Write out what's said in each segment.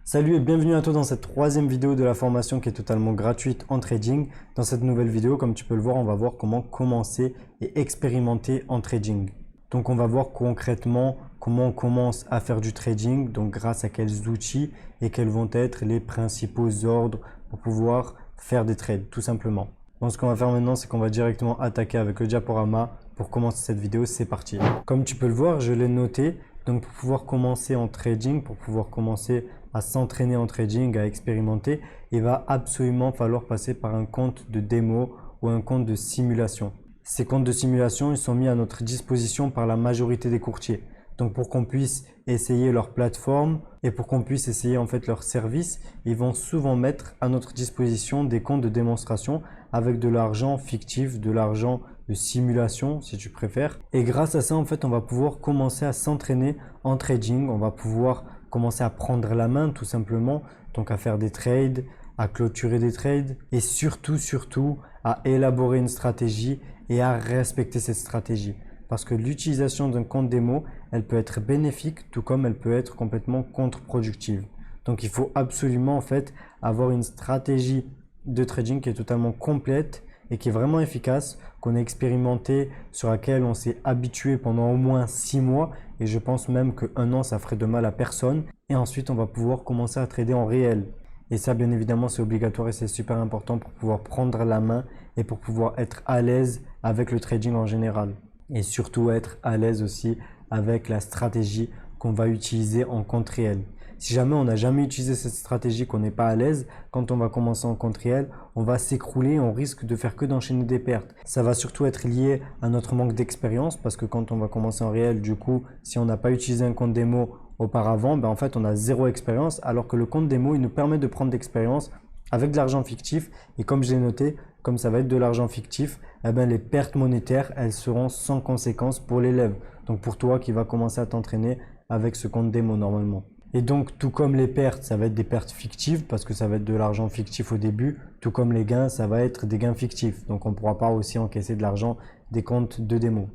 Salut et bienvenue à toi dans cette troisième vidéo de la formation qui est totalement gratuite en trading. Dans cette nouvelle vidéo, comme tu peux le voir, on va voir comment commencer et expérimenter en trading. Donc on va voir concrètement comment on commence à faire du trading, donc grâce à quels outils et quels vont être les principaux ordres pour pouvoir faire des trades, tout simplement. Donc ce qu'on va faire maintenant, c'est qu'on va directement attaquer avec le diaporama. Pour commencer cette vidéo, c'est parti. Comme tu peux le voir, je l'ai noté. Donc pour pouvoir commencer en trading, pour pouvoir commencer à s'entraîner en trading, à expérimenter, il va absolument falloir passer par un compte de démo ou un compte de simulation. Ces comptes de simulation, ils sont mis à notre disposition par la majorité des courtiers. Donc pour qu'on puisse essayer leur plateforme et pour qu'on puisse essayer en fait leur service, ils vont souvent mettre à notre disposition des comptes de démonstration avec de l'argent fictif, de l'argent de simulation si tu préfères. Et grâce à ça, en fait, on va pouvoir commencer à s'entraîner en trading. On va pouvoir commencer à prendre la main tout simplement, donc à faire des trades, à clôturer des trades et surtout à élaborer une stratégie et à respecter cette stratégie. Parce que l'utilisation d'un compte démo, elle peut être bénéfique tout comme elle peut être complètement contre-productive. Donc il faut absolument en fait avoir une stratégie de trading qui est totalement complète et qui est vraiment efficace, qu'on a expérimenté, sur laquelle on s'est habitué pendant au moins 6 mois et je pense même qu'un an ça ferait de mal à personne. Et ensuite on va pouvoir commencer à trader en réel. Et ça bien évidemment c'est obligatoire et c'est super important pour pouvoir prendre la main et pour pouvoir être à l'aise avec le trading en général. Et surtout être à l'aise aussi avec la stratégie qu'on va utiliser en compte réel. Si jamais on n'a jamais utilisé cette stratégie, qu'on n'est pas à l'aise, quand on va commencer en compte réel, on va s'écrouler, on risque de faire que d'enchaîner des pertes. Ça va surtout être lié à notre manque d'expérience parce que quand on va commencer en réel, du coup, si on n'a pas utilisé un compte démo auparavant, en fait, on a zéro expérience alors que le compte démo, il nous permet de prendre d'expérience avec de l'argent fictif et comme je l'ai noté, comme ça va être de l'argent fictif, les pertes monétaires, elles seront sans conséquence pour l'élève. Donc pour toi qui va commencer à t'entraîner avec ce compte démo normalement. Et donc tout comme les pertes, ça va être des pertes fictives parce que ça va être de l'argent fictif au début, tout comme les gains, ça va être des gains fictifs. Donc on ne pourra pas aussi encaisser de l'argent des comptes de démo.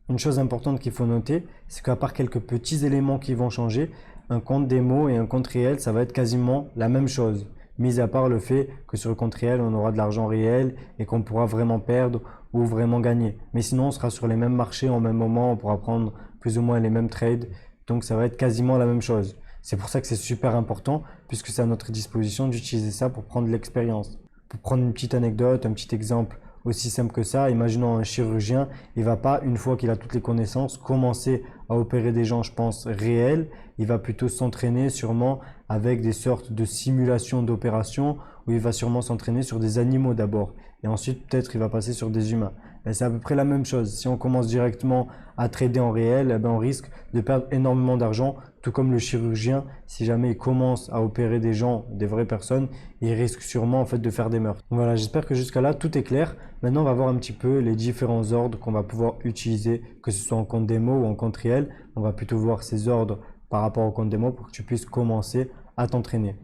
Une chose importante qu'il faut noter, c'est qu'à part quelques petits éléments qui vont changer, un compte démo et un compte réel, ça va être quasiment la même chose. Mis à part le fait que sur le compte réel, on aura de l'argent réel et qu'on pourra vraiment perdre ou vraiment gagner. Mais sinon, on sera sur les mêmes marchés au même moment, on pourra prendre plus ou moins les mêmes trades. Donc ça va être quasiment la même chose. C'est pour ça que c'est super important puisque c'est à notre disposition d'utiliser ça pour prendre de l'expérience. Pour prendre une petite anecdote, un petit exemple aussi simple que ça, imaginons un chirurgien, il va pas, une fois qu'il a toutes les connaissances, commencer à opérer des gens, je pense, réels. Il va plutôt s'entraîner sûrement avec des sortes de simulations d'opérations où il va sûrement s'entraîner sur des animaux d'abord. Et ensuite, peut-être, il va passer sur des humains. C'est à peu près la même chose. Si on commence directement à trader en réel, on risque de perdre énormément d'argent. Tout comme le chirurgien, si jamais il commence à opérer des gens, des vraies personnes, il risque sûrement en fait de faire des meurtres. Donc voilà, j'espère que jusqu'à là tout est clair. Maintenant, on va voir un petit peu les différents ordres qu'on va pouvoir utiliser, que ce soit en compte démo ou en compte réel. On va plutôt voir ces ordres par rapport au compte démo pour que tu puisses commencer à t'entraîner.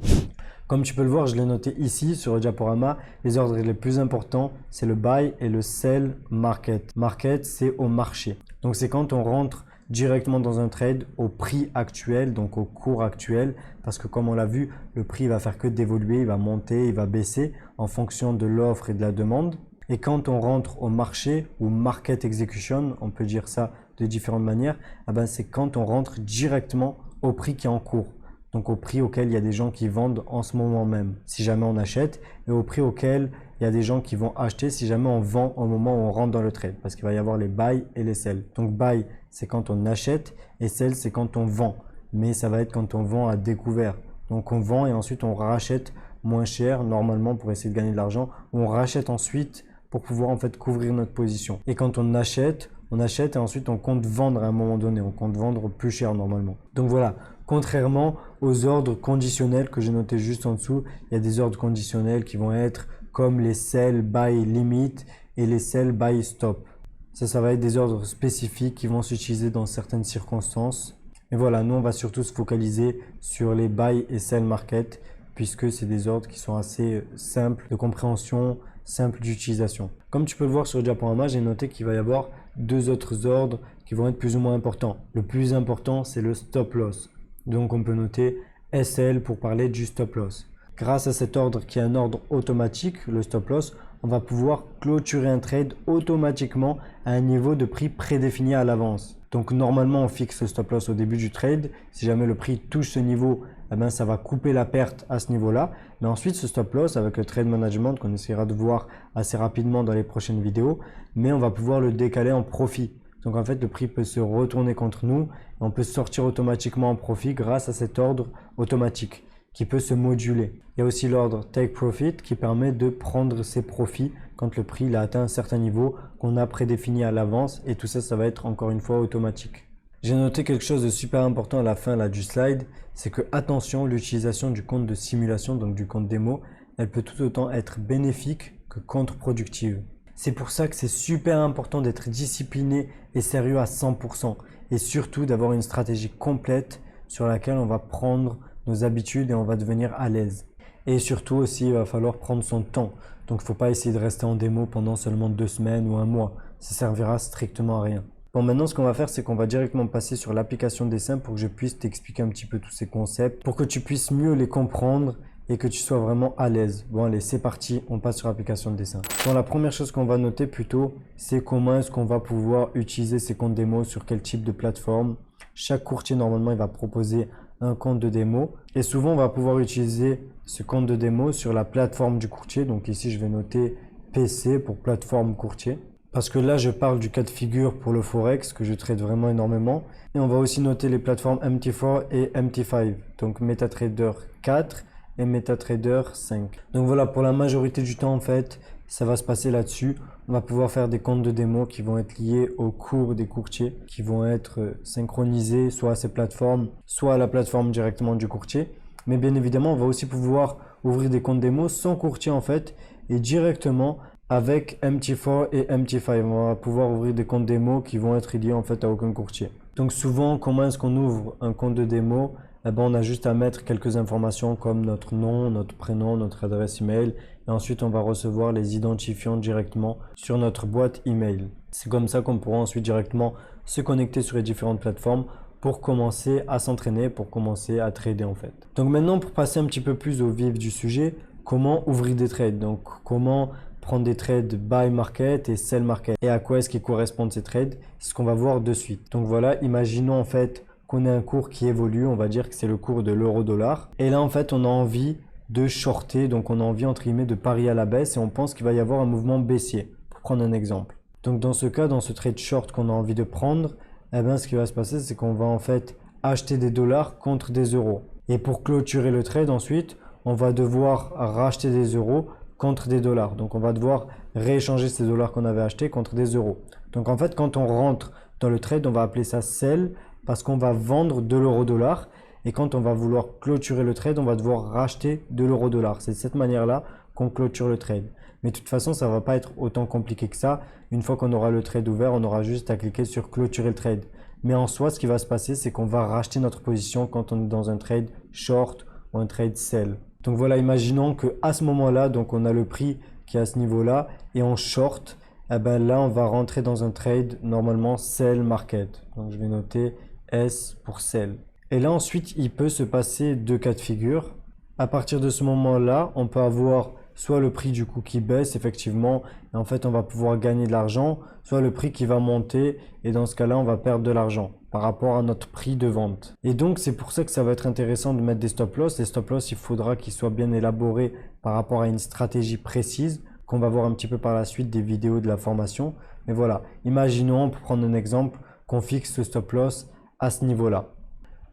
Comme tu peux le voir, je l'ai noté ici sur le diaporama. Les ordres les plus importants, c'est le buy et le sell market. Market, c'est au marché. Donc c'est quand on rentre directement dans un trade au prix actuel, donc au cours actuel, parce que comme on l'a vu, le prix va faire que d'évoluer, il va monter, il va baisser en fonction de l'offre et de la demande. Et quand on rentre au marché ou market execution, on peut dire ça de différentes manières, c'est quand on rentre directement au prix qui est en cours. Donc au prix auquel il y a des gens qui vendent en ce moment même, si jamais on achète, et au prix auquel il y a des gens qui vont acheter si jamais on vend au moment où on rentre dans le trade, parce qu'il va y avoir les buy et les sell. Donc buy, c'est quand on achète, et sell, c'est quand on vend, mais ça va être quand on vend à découvert. Donc on vend et ensuite on rachète moins cher normalement pour essayer de gagner de l'argent, ou on rachète ensuite pour pouvoir en fait couvrir notre position. Et quand on achète et ensuite on compte vendre à un moment donné, on compte vendre plus cher normalement. Donc voilà. Contrairement aux ordres conditionnels que j'ai notés juste en dessous, il y a des ordres conditionnels qui vont être comme les sell buy limit et les sell buy stop. Ça va être des ordres spécifiques qui vont s'utiliser dans certaines circonstances. Et voilà, nous on va surtout se focaliser sur les buy et sell market puisque c'est des ordres qui sont assez simples de compréhension, simples d'utilisation. Comme tu peux le voir sur le diaporama, j'ai noté qu'il va y avoir deux autres ordres qui vont être plus ou moins importants. Le plus important, c'est le stop loss. Donc on peut noter SL pour parler du stop loss. Grâce à cet ordre qui est un ordre automatique, le stop loss, on va pouvoir clôturer un trade automatiquement à un niveau de prix prédéfini à l'avance. Donc normalement on fixe le stop loss au début du trade. Si jamais le prix touche ce niveau, eh ben, ça va couper la perte à ce niveau-là. Mais ensuite ce stop loss avec le trade management qu'on essaiera de voir assez rapidement dans les prochaines vidéos, mais on va pouvoir le décaler en profit. Donc en fait le prix peut se retourner contre nous et on peut sortir automatiquement en profit grâce à cet ordre automatique qui peut se moduler. Il y a aussi l'ordre Take Profit qui permet de prendre ses profits quand le prix a atteint un certain niveau qu'on a prédéfini à l'avance et tout ça, ça va être encore une fois automatique. J'ai noté quelque chose de super important à la fin là, du slide, c'est que attention, l'utilisation du compte de simulation, donc du compte démo, elle peut tout autant être bénéfique que contre-productive. C'est pour ça que c'est super important d'être discipliné et sérieux à 100% et surtout d'avoir une stratégie complète sur laquelle on va prendre nos habitudes et on va devenir à l'aise. Et surtout aussi, il va falloir prendre son temps. Donc, il ne faut pas essayer de rester en démo pendant seulement 2 semaines ou un mois. Ça servira strictement à rien. Bon, maintenant, ce qu'on va faire, c'est qu'on va directement passer sur l'application dessin pour que je puisse t'expliquer un petit peu tous ces concepts, pour que tu puisses mieux les comprendre et que tu sois vraiment à l'aise. Bon, allez, c'est parti, on passe sur l'application de dessin. Bon, la première chose qu'on va noter plutôt, c'est comment est-ce qu'on va pouvoir utiliser ces comptes démo sur quel type de plateforme. Chaque courtier, normalement, il va proposer un compte de démo et souvent on va pouvoir utiliser ce compte de démo sur la plateforme du courtier. Donc ici je vais noter PC pour plateforme courtier parce que là je parle du cas de figure pour le forex que je traite vraiment énormément. Et on va aussi noter les plateformes MT4 et MT5, donc MetaTrader 4 et MetaTrader 5. Donc voilà, pour la majorité du temps en fait ça va se passer là-dessus. On va pouvoir faire des comptes de démo qui vont être liés au cours des courtiers, qui vont être synchronisés soit à ces plateformes, soit à la plateforme directement du courtier. Mais bien évidemment, on va aussi pouvoir ouvrir des comptes démo sans courtier en fait et directement avec MT4 et MT5. On va pouvoir ouvrir des comptes démo qui vont être liés en fait à aucun courtier. Donc souvent, comment est-ce qu'on ouvre un compte de démo? Eh ben, on a juste à mettre quelques informations comme notre nom, notre prénom, notre adresse email et ensuite on va recevoir les identifiants directement sur notre boîte email. C'est comme ça qu'on pourra ensuite directement se connecter sur les différentes plateformes pour commencer à s'entraîner, pour commencer à trader en fait. Donc maintenant pour passer un petit peu plus au vif du sujet, comment ouvrir des trades? Donc comment prendre des trades buy market et sell market et à quoi est-ce qu'ils correspondent ces trades? C'est ce qu'on va voir de suite. Donc voilà, imaginons en fait qu'on ait un cours qui évolue, on va dire que c'est le cours de l'euro-dollar. Et là, en fait, on a envie de shorter, donc on a envie, entre guillemets, de parier à la baisse et on pense qu'il va y avoir un mouvement baissier, pour prendre un exemple. Donc dans ce cas, dans ce trade short qu'on a envie de prendre, eh bien, ce qui va se passer, c'est qu'on va en fait acheter des dollars contre des euros. Et pour clôturer le trade, ensuite, on va devoir racheter des euros contre des dollars. Donc on va devoir rééchanger ces dollars qu'on avait achetés contre des euros. Donc en fait, quand on rentre dans le trade, on va appeler ça sell, parce qu'on va vendre de l'euro-dollar et quand on va vouloir clôturer le trade, on va devoir racheter de l'euro-dollar. C'est de cette manière-là qu'on clôture le trade. Mais de toute façon, ça ne va pas être autant compliqué que ça. Une fois qu'on aura le trade ouvert, on aura juste à cliquer sur clôturer le trade. Mais en soi, ce qui va se passer, c'est qu'on va racheter notre position quand on est dans un trade short ou un trade sell. Donc voilà, imaginons qu'à ce moment-là, donc on a le prix qui est à ce niveau-là et on short. Eh ben là, on va rentrer dans un trade normalement sell market. Donc je vais noter S pour sell. Et là ensuite, il peut se passer 2 cas de figure. À partir de ce moment-là, on peut avoir soit le prix du coup qui baisse effectivement, et en fait on va pouvoir gagner de l'argent, soit le prix qui va monter, et dans ce cas-là, on va perdre de l'argent par rapport à notre prix de vente. Et donc c'est pour ça que ça va être intéressant de mettre des stop loss. Les stop loss, il faudra qu'ils soient bien élaborés par rapport à une stratégie précise, qu'on va voir un petit peu par la suite des vidéos de la formation. Mais voilà, imaginons, pour prendre un exemple, qu'on fixe ce stop loss à ce niveau-là.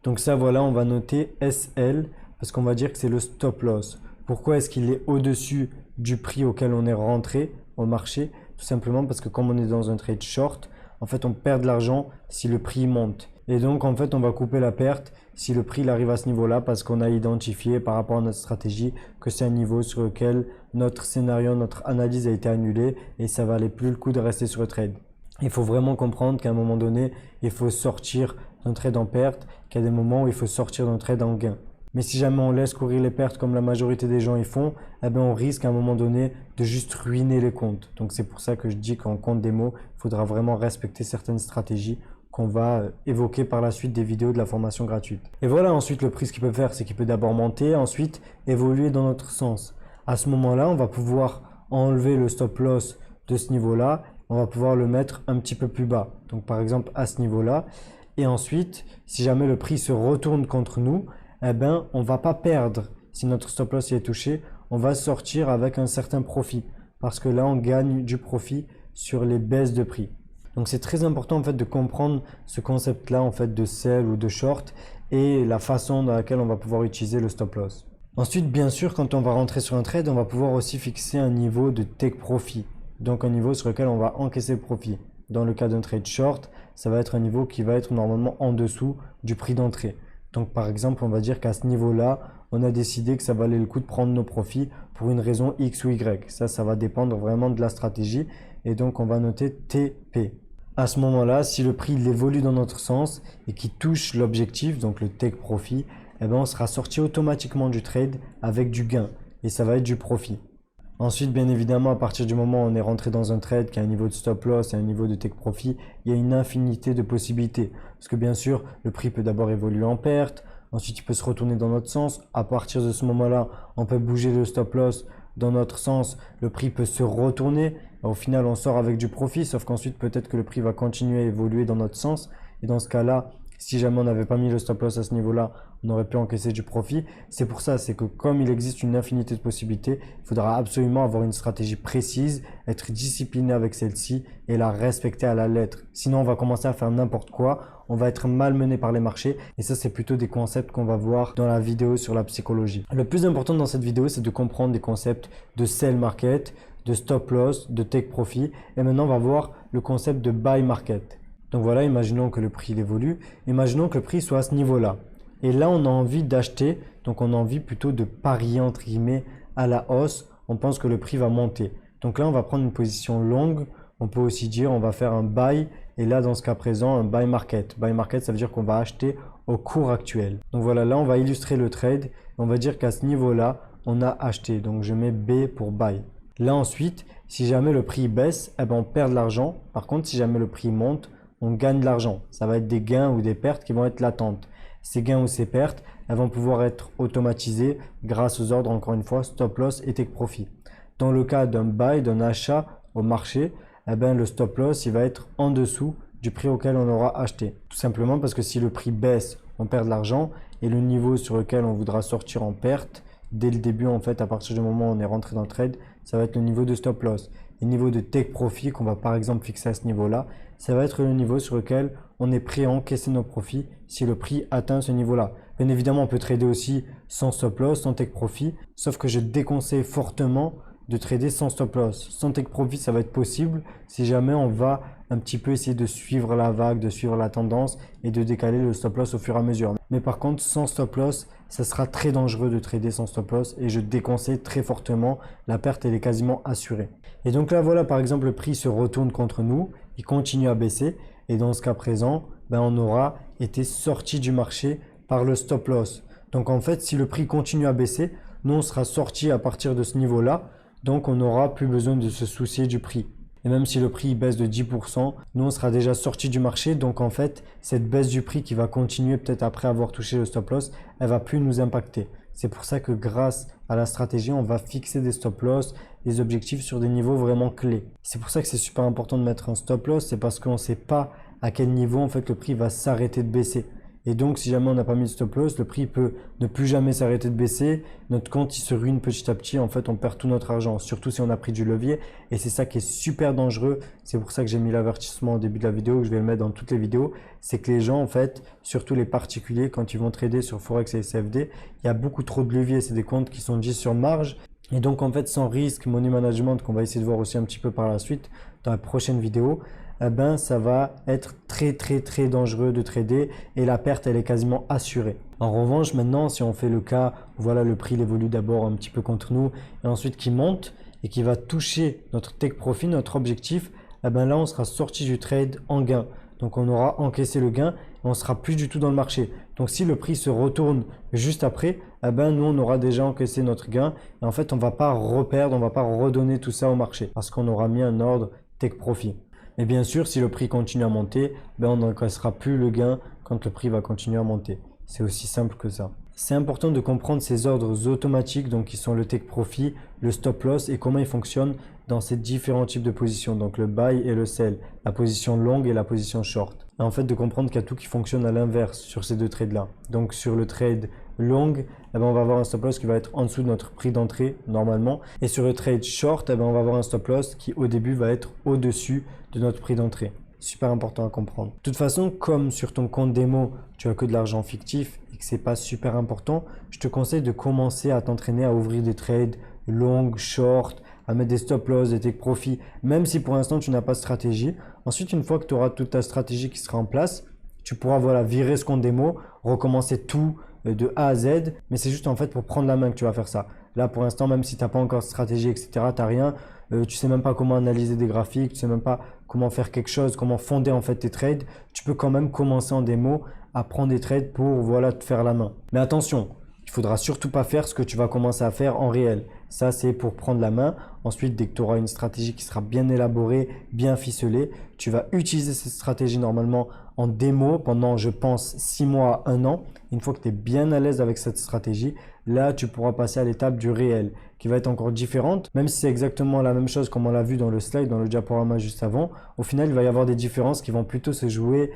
Donc ça, voilà, on va noter SL parce qu'on va dire que c'est le stop loss. Pourquoi est-ce qu'il est au-dessus du prix auquel on est rentré au marché? Tout simplement parce que comme on est dans un trade short, en fait, on perd de l'argent si le prix monte. Et donc, en fait, on va couper la perte si le prix arrive à ce niveau-là parce qu'on a identifié par rapport à notre stratégie que c'est un niveau sur lequel notre scénario, notre analyse a été annulée et ça valait plus le coup de rester sur le trade. Il faut vraiment comprendre qu'à un moment donné, il faut sortir d'un trade en perte, qu'il y a des moments où il faut sortir d'un trade en gain. Mais si jamais on laisse courir les pertes comme la majorité des gens y font, eh bien on risque à un moment donné de juste ruiner les comptes. Donc c'est pour ça que je dis qu'en compte démo, il faudra vraiment respecter certaines stratégies qu'on va évoquer par la suite des vidéos de la formation gratuite. Et voilà, ensuite le prix, ce qu'il peut faire, c'est qu'il peut d'abord monter, ensuite évoluer dans notre sens. À ce moment-là, on va pouvoir enlever le stop loss de ce niveau-là, on va pouvoir le mettre un petit peu plus bas. Donc par exemple à ce niveau-là. Et ensuite, si jamais le prix se retourne contre nous, eh ben, on ne va pas perdre. Si notre stop loss y est touché, on va sortir avec un certain profit. Parce que là, on gagne du profit sur les baisses de prix. Donc c'est très important en fait de comprendre ce concept-là en fait de sell ou de short et la façon dans laquelle on va pouvoir utiliser le stop loss. Ensuite, bien sûr, quand on va rentrer sur un trade, on va pouvoir aussi fixer un niveau de take profit. Donc un niveau sur lequel on va encaisser le profit. Dans le cas d'un trade short, ça va être un niveau qui va être normalement en dessous du prix d'entrée. Donc par exemple, on va dire qu'à ce niveau-là, on a décidé que ça valait le coup de prendre nos profits pour une raison X ou Y. Ça va dépendre vraiment de la stratégie. Et donc on va noter TP. À ce moment-là, si le prix il évolue dans notre sens et qu'il touche l'objectif, donc le take profit, eh ben, on sera sorti automatiquement du trade avec du gain et ça va être du profit. Ensuite, bien évidemment, à partir du moment où on est rentré dans un trade qui a un niveau de stop loss et un niveau de take profit, il y a une infinité de possibilités. Parce que bien sûr, le prix peut d'abord évoluer en perte, ensuite il peut se retourner dans notre sens. À partir de ce moment-là, on peut bouger le stop loss dans notre sens, le prix peut se retourner. Au final, on sort avec du profit, sauf qu'ensuite, peut-être que le prix va continuer à évoluer dans notre sens. Et dans ce cas-là, si jamais on n'avait pas mis le stop loss à ce niveau-là, on aurait pu encaisser du profit. C'est pour ça, c'est que comme il existe une infinité de possibilités, il faudra absolument avoir une stratégie précise, être discipliné avec celle-ci et la respecter à la lettre. Sinon, on va commencer à faire n'importe quoi, on va être malmené par les marchés et ça, c'est plutôt des concepts qu'on va voir dans la vidéo sur la psychologie. Le plus important dans cette vidéo, c'est de comprendre des concepts de sell market, de stop loss, de take profit et maintenant, on va voir le concept de buy market. Donc voilà, imaginons que le prix évolue, imaginons que le prix soit à ce niveau-là. Et là, on a envie d'acheter, donc on a envie plutôt de parier entre guillemets à la hausse. On pense que le prix va monter. Donc là, on va prendre une position longue. On peut aussi dire on va faire un buy. Et là, dans ce cas présent, un buy market. Buy market, ça veut dire qu'on va acheter au cours actuel. Donc voilà, là, on va illustrer le trade. On va dire qu'à ce niveau-là, on a acheté. Donc je mets B pour buy. Là ensuite, si jamais le prix baisse, eh ben, on perd de l'argent. Par contre, si jamais le prix monte, on gagne de l'argent. Ça va être des gains ou des pertes qui vont être latentes. Ces gains ou ces pertes, elles vont pouvoir être automatisées grâce aux ordres, encore une fois, stop loss et take profit. Dans le cas d'un buy, d'un achat au marché, eh ben, le stop loss il va être en dessous du prix auquel on aura acheté. Tout simplement parce que si le prix baisse, on perd de l'argent et le niveau sur lequel on voudra sortir en perte, dès le début, en fait, à partir du moment où on est rentré dans le trade, ça va être le niveau de stop loss. Et le niveau de take profit qu'on va par exemple fixer à ce niveau-là, ça va être le niveau sur lequel on est prêt à encaisser nos profits si le prix atteint ce niveau-là. Bien évidemment, on peut trader aussi sans stop loss, sans take profit, sauf que je déconseille fortement de trader sans stop loss. Sans take profit, ça va être possible si jamais on va un petit peu essayer de suivre la vague, de suivre la tendance et de décaler le stop loss au fur et à mesure. Mais par contre, sans stop loss, ça sera très dangereux de trader sans stop loss et je déconseille très fortement. La perte, elle est quasiment assurée. Et donc là, voilà, par exemple, le prix se retourne contre nous, il continue à baisser et dans ce cas présent, ben, on aura été sorti du marché par le stop loss. Donc en fait, si le prix continue à baisser, nous, on sera sorti à partir de ce niveau-là. Donc, on n'aura plus besoin de se soucier du prix. Et même si le prix baisse de 10%, nous, on sera déjà sorti du marché. Donc, en fait, cette baisse du prix qui va continuer peut-être après avoir touché le stop loss, elle va plus nous impacter. C'est pour ça que grâce à la stratégie, on va fixer des stop loss, des objectifs sur des niveaux vraiment clés. C'est pour ça que c'est super important de mettre un stop loss. C'est parce qu'on ne sait pas à quel niveau, en fait, le prix va s'arrêter de baisser. Et donc, si jamais on n'a pas mis de stop loss, le prix peut ne plus jamais s'arrêter de baisser. Notre compte, il se ruine petit à petit. En fait, on perd tout notre argent, surtout si on a pris du levier. Et c'est ça qui est super dangereux. C'est pour ça que j'ai mis l'avertissement au début de la vidéo, que je vais le mettre dans toutes les vidéos. C'est que les gens, en fait, surtout les particuliers, quand ils vont trader sur Forex et CFD, il y a beaucoup trop de leviers. C'est des comptes qui sont dit sur marge. Et donc, en fait, sans risque, money management, qu'on va essayer de voir aussi un petit peu par la suite dans la prochaine vidéo, eh ben, ça va être très dangereux de trader et la perte, elle est quasiment assurée. En revanche, maintenant, si on fait le cas où voilà, le prix il évolue d'abord un petit peu contre nous et ensuite qui monte et qui va toucher notre take profit, notre objectif, eh ben là, on sera sorti du trade en gain. Donc, on aura encaissé le gain et on sera plus du tout dans le marché. Donc, si le prix se retourne juste après, eh ben, nous, on aura déjà encaissé notre gain et en fait, on ne va pas reperdre, on ne va pas redonner tout ça au marché parce qu'on aura mis un ordre take profit. Et bien sûr, si le prix continue à monter, ben on n'encaissera plus le gain quand le prix va continuer à monter. C'est aussi simple que ça. C'est important de comprendre ces ordres automatiques, donc qui sont le take profit, le stop loss et comment ils fonctionnent dans ces différents types de positions, donc le buy et le sell, la position longue et la position short. Et en fait, de comprendre qu'il y a tout qui fonctionne à l'inverse sur ces deux trades-là. Donc sur le trade long, eh ben, on va avoir un stop loss qui va être en dessous de notre prix d'entrée normalement. Et sur le trade short, eh ben, on va avoir un stop loss qui au début va être au-dessus de notre prix d'entrée. Super important à comprendre. De toute façon, comme sur ton compte démo, tu as que de l'argent fictif et que c'est pas super important, je te conseille de commencer à t'entraîner à ouvrir des trades long, short, à mettre des stop loss, des take profit, même si pour l'instant tu n'as pas de stratégie. Ensuite, une fois que tu auras toute ta stratégie qui sera en place, tu pourras virer ce compte démo, recommencer tout de A à Z, mais c'est juste en fait pour prendre la main que tu vas faire ça. Là, pour l'instant, même si tu n'as pas encore de stratégie, etc., tu n'as rien, tu sais même pas comment analyser des graphiques, tu sais même pas comment faire quelque chose, comment fonder en fait tes trades, tu peux quand même commencer en démo à prendre des trades pour te faire la main. Mais attention, il faudra surtout pas faire ce que tu vas commencer à faire en réel. Ça, c'est pour prendre la main. Ensuite, dès que tu auras une stratégie qui sera bien élaborée, bien ficelée, tu vas utiliser cette stratégie normalement en démo pendant, je pense, 6 mois, 1 an. Une fois que tu es bien à l'aise avec cette stratégie, là, tu pourras passer à l'étape du réel, qui va être encore différente. Même si c'est exactement la même chose comme on l'a vu dans le slide, dans le diaporama juste avant, au final, il va y avoir des différences qui vont plutôt se jouer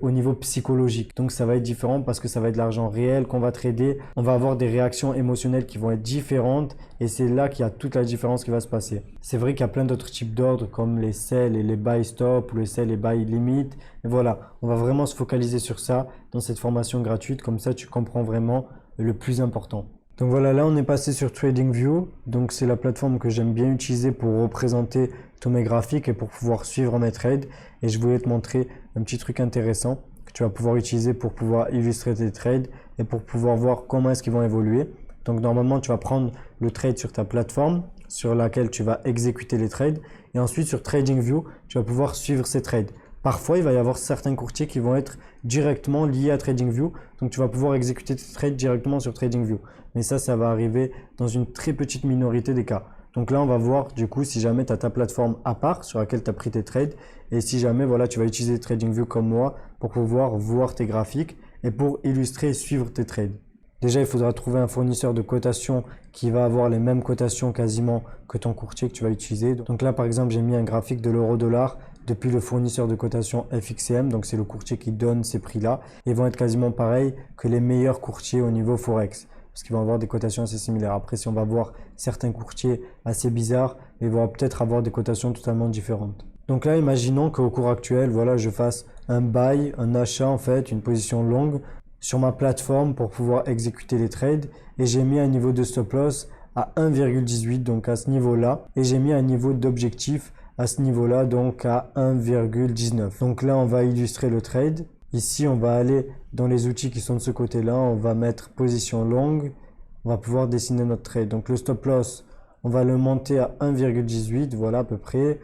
au niveau psychologique. Donc, ça va être différent parce que ça va être de l'argent réel qu'on va trader. On va avoir des réactions émotionnelles qui vont être différentes et c'est là qu'il y a toute la différence qui va se passer. C'est vrai qu'il y a plein d'autres types d'ordres comme les sell et les buy stop ou les sell et buy limit. Et voilà, on va vraiment se focaliser sur ça dans cette formation gratuite. Comme ça, tu comprends vraiment le plus important. Donc voilà, là on est passé sur TradingView. Donc c'est la plateforme que j'aime bien utiliser pour représenter tous mes graphiques et pour pouvoir suivre mes trades. Et je voulais te montrer un petit truc intéressant que tu vas pouvoir utiliser pour pouvoir illustrer tes trades et pour pouvoir voir comment est-ce qu'ils vont évoluer. Donc normalement, tu vas prendre le trade sur ta plateforme sur laquelle tu vas exécuter les trades. Et ensuite, sur TradingView, tu vas pouvoir suivre ces trades. Parfois, il va y avoir certains courtiers qui vont être directement liés à TradingView. Donc, tu vas pouvoir exécuter tes trades directement sur TradingView. Mais ça va arriver dans une très petite minorité des cas. Donc là, on va voir du coup si jamais tu as ta plateforme à part sur laquelle tu as pris tes trades. Et si jamais tu vas utiliser TradingView comme moi pour pouvoir voir tes graphiques et pour illustrer et suivre tes trades. Déjà, il faudra trouver un fournisseur de cotation qui va avoir les mêmes cotations quasiment que ton courtier que tu vas utiliser. Donc là, par exemple, j'ai mis un graphique de l'euro-dollar depuis le fournisseur de cotation FXCM. Donc, c'est le courtier qui donne ces prix-là. Ils vont être quasiment pareils que les meilleurs courtiers au niveau Forex parce qu'ils vont avoir des cotations assez similaires. Après, si on va voir certains courtiers assez bizarres, ils vont peut-être avoir des cotations totalement différentes. Donc là, imaginons qu'au cours actuel, je fasse un buy, un achat en fait, une position longue sur ma plateforme pour pouvoir exécuter les trades et j'ai mis un niveau de stop loss à 1,18 donc à ce niveau-là et j'ai mis un niveau d'objectif à ce niveau-là donc à 1,19. Donc là on va illustrer le trade. Ici on va aller dans les outils qui sont de ce côté-là, on va mettre position longue, on va pouvoir dessiner notre trade. Donc le stop loss, on va le monter à 1,18 voilà à peu près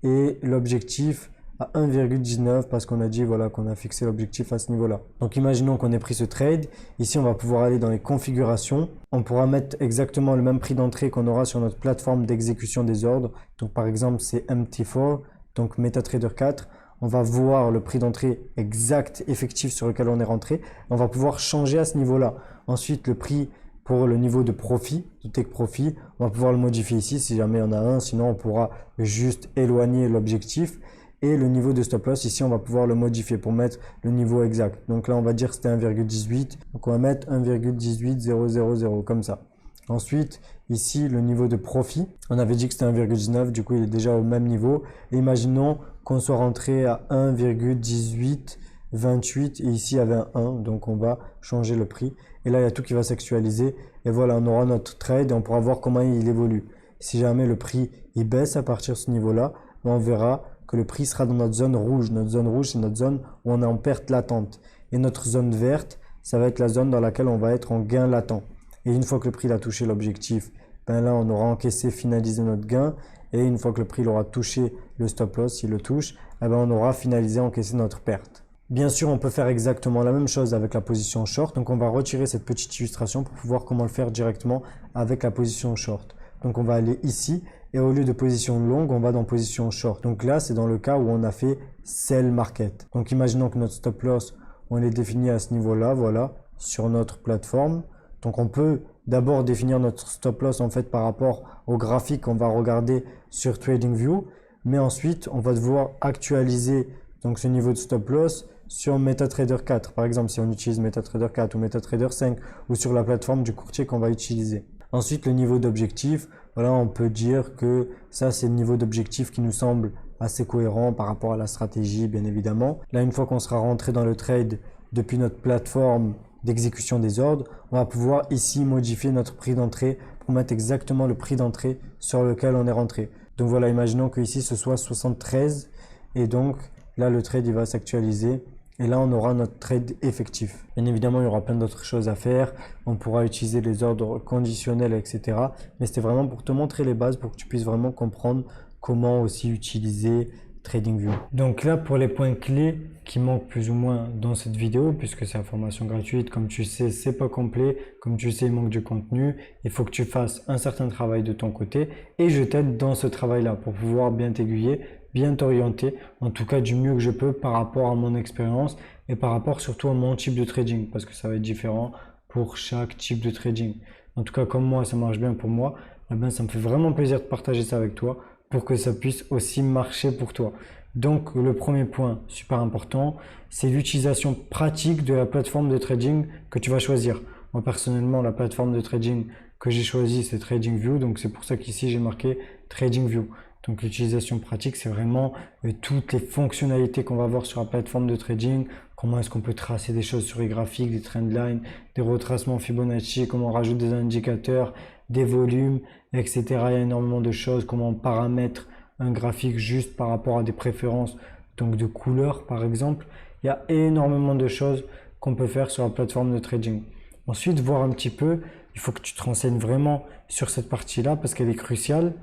et l'objectif à 1,19 parce qu'on a dit qu'on a fixé l'objectif à ce niveau-là. Donc imaginons qu'on ait pris ce trade. Ici, on va pouvoir aller dans les configurations. On pourra mettre exactement le même prix d'entrée qu'on aura sur notre plateforme d'exécution des ordres. Donc par exemple, c'est MT4, donc MetaTrader 4. On va voir le prix d'entrée exact, effectif sur lequel on est rentré. On va pouvoir changer à ce niveau-là. Ensuite, le prix pour le niveau de profit, de take profit, on va pouvoir le modifier ici si jamais on a un. Sinon, on pourra juste éloigner l'objectif. Et le niveau de stop loss, ici, on va pouvoir le modifier pour mettre le niveau exact. Donc là, on va dire que c'était 1,18. Donc on va mettre 1,18000 comme ça. Ensuite, ici, le niveau de profit. On avait dit que c'était 1,19. Du coup, il est déjà au même niveau. Et imaginons qu'on soit rentré à 1,1828. Et ici, il y avait un 1. Donc on va changer le prix. Et là, il y a tout qui va s'actualiser. Et voilà, on aura notre trade et on pourra voir comment il évolue. Si jamais le prix il baisse à partir de ce niveau-là, on verra que le prix sera dans notre zone rouge. Notre zone rouge, c'est notre zone où on est en perte latente. Et notre zone verte, ça va être la zone dans laquelle on va être en gain latent. Et une fois que le prix a touché l'objectif, là, on aura encaissé, finalisé notre gain. Et une fois que le prix aura touché le stop loss, s'il le touche, on aura finalisé, encaissé notre perte. Bien sûr, on peut faire exactement la même chose avec la position short. Donc, on va retirer cette petite illustration pour pouvoir comment le faire directement avec la position short. Donc, on va aller ici et au lieu de position longue, on va dans position short. Donc là, c'est dans le cas où on a fait sell market. Donc imaginons que notre stop loss, on est défini à ce niveau-là, voilà, sur notre plateforme. Donc on peut d'abord définir notre stop loss en fait par rapport au graphique qu'on va regarder sur TradingView, mais ensuite on va devoir actualiser donc ce niveau de stop loss sur MetaTrader 4, par exemple si on utilise MetaTrader 4 ou MetaTrader 5 ou sur la plateforme du courtier qu'on va utiliser. Ensuite, le niveau d'objectif, voilà, on peut dire que ça c'est le niveau d'objectif qui nous semble assez cohérent par rapport à la stratégie, bien évidemment. Là, une fois qu'on sera rentré dans le trade depuis notre plateforme d'exécution des ordres, on va pouvoir ici modifier notre prix d'entrée pour mettre exactement le prix d'entrée sur lequel on est rentré. Donc voilà, imaginons que ici ce soit 73 et donc là le trade il va s'actualiser. Et là, on aura notre trade effectif. Bien évidemment, il y aura plein d'autres choses à faire. On pourra utiliser les ordres conditionnels, etc. Mais c'était vraiment pour te montrer les bases, pour que tu puisses vraiment comprendre comment aussi utiliser TradingView. Donc là, pour les points clés qui manquent plus ou moins dans cette vidéo, puisque c'est une formation gratuite, comme tu sais, c'est pas complet. Comme tu sais, il manque du contenu. Il faut que tu fasses un certain travail de ton côté. Et je t'aide dans ce travail-là pour pouvoir bien t'aiguiller, bien t'orienter, en tout cas du mieux que je peux par rapport à mon expérience et par rapport surtout à mon type de trading, parce que ça va être différent pour chaque type de trading. En tout cas, comme moi, ça marche bien pour moi, eh ben, ça me fait vraiment plaisir de partager ça avec toi pour que ça puisse aussi marcher pour toi. Donc, le premier point super important, c'est l'utilisation pratique de la plateforme de trading que tu vas choisir. Moi, personnellement, la plateforme de trading que j'ai choisie, c'est TradingView, donc c'est pour ça qu'ici, j'ai marqué TradingView. Donc l'utilisation pratique, c'est vraiment toutes les fonctionnalités qu'on va voir sur la plateforme de trading. Comment est-ce qu'on peut tracer des choses sur les graphiques, des trendlines, des retracements Fibonacci, comment on rajoute des indicateurs, des volumes, etc. Il y a énormément de choses, comment on paramètre un graphique juste par rapport à des préférences, donc de couleurs par exemple. Il y a énormément de choses qu'on peut faire sur la plateforme de trading. Ensuite, voir un petit peu, il faut que tu te renseignes vraiment sur cette partie-là parce qu'elle est cruciale.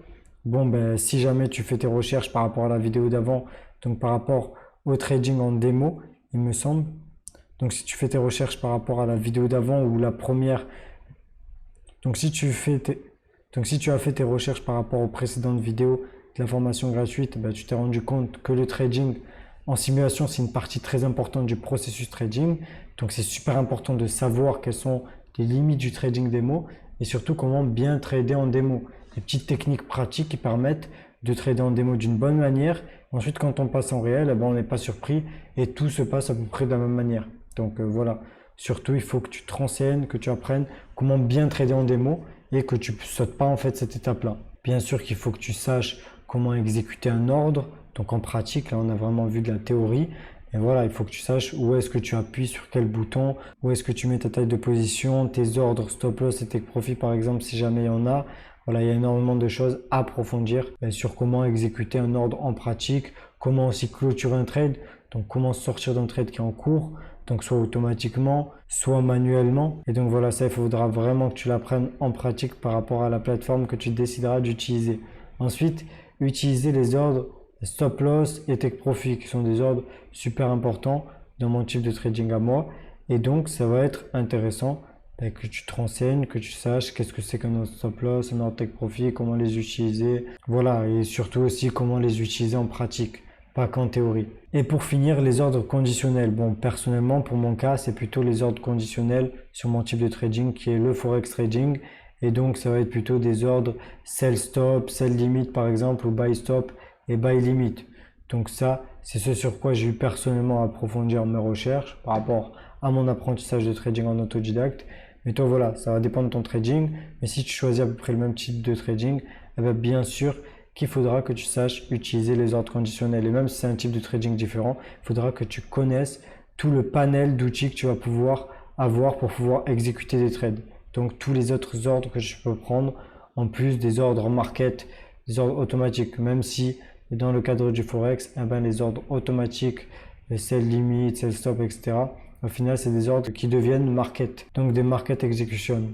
Bon, ben, si jamais tu fais tes recherches par rapport à la vidéo d'avant, donc par rapport au trading en démo, il me semble. Donc, si tu fais tes recherches par rapport à la vidéo d'avant ou la première, donc si tu as fait tes recherches par rapport aux précédentes vidéos de la formation gratuite, ben, tu t'es rendu compte que le trading en simulation, c'est une partie très importante du processus trading. Donc, c'est super important de savoir quelles sont les limites du trading démo et surtout comment bien trader en démo. Des petites techniques pratiques qui permettent de trader en démo d'une bonne manière. Ensuite, quand on passe en réel, eh ben, on n'est pas surpris et tout se passe à peu près de la même manière. Donc voilà, surtout il faut que tu te renseignes, que tu apprennes comment bien trader en démo et que tu ne sautes pas en fait cette étape-là. Bien sûr qu'il faut que tu saches comment exécuter un ordre. Donc en pratique, là on a vraiment vu de la théorie. Et voilà, il faut que tu saches où est-ce que tu appuies sur quel bouton, où est-ce que tu mets ta taille de position, tes ordres, stop loss et take profit par exemple si jamais il y en a. Voilà, il y a énormément de choses à approfondir sur comment exécuter un ordre en pratique, comment aussi clôturer un trade, donc comment sortir d'un trade qui est en cours, donc soit automatiquement, soit manuellement. Et donc voilà, ça il faudra vraiment que tu l'apprennes en pratique par rapport à la plateforme que tu décideras d'utiliser. Ensuite, utiliser les ordres stop loss et take profit qui sont des ordres super importants dans mon type de trading à moi. Et donc ça va être intéressant que tu te renseignes, que tu saches qu'est-ce que c'est qu'un stop loss, un ordre take profit, comment les utiliser. Voilà, et surtout aussi comment les utiliser en pratique, pas qu'en théorie. Et pour finir, les ordres conditionnels. Bon, personnellement, pour mon cas, c'est plutôt les ordres conditionnels sur mon type de trading qui est le forex trading. Et donc, ça va être plutôt des ordres sell stop, sell limit par exemple, ou buy stop et buy limit. Donc ça, c'est ce sur quoi j'ai eu personnellement à approfondir mes recherches par rapport à mon apprentissage de trading en autodidacte. Mais toi, voilà, ça va dépendre de ton trading. Mais si tu choisis à peu près le même type de trading, eh bien, bien sûr qu'il faudra que tu saches utiliser les ordres conditionnels. Et même si c'est un type de trading différent, il faudra que tu connaisses tout le panel d'outils que tu vas pouvoir avoir pour pouvoir exécuter des trades. Donc, tous les autres ordres que je peux prendre, en plus des ordres market, des ordres automatiques, même si dans le cadre du Forex, eh ben, les ordres automatiques, les sell limit, sell stop, etc., au final, c'est des ordres qui deviennent market, donc des market execution.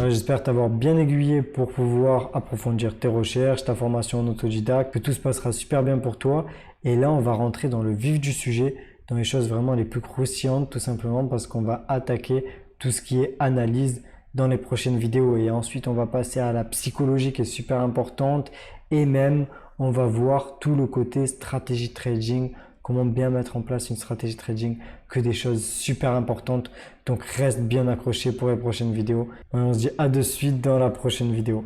J'espère t'avoir bien aiguillé pour pouvoir approfondir tes recherches, ta formation en autodidacte, que tout se passera super bien pour toi. Et là, on va rentrer dans le vif du sujet, dans les choses vraiment les plus croustillantes, tout simplement parce qu'on va attaquer tout ce qui est analyse dans les prochaines vidéos. Et ensuite, on va passer à la psychologie qui est super importante et même on va voir tout le côté stratégie trading, comment bien mettre en place une stratégie trading, que des choses super importantes. Donc reste bien accroché pour les prochaines vidéos. On se dit à de suite dans la prochaine vidéo.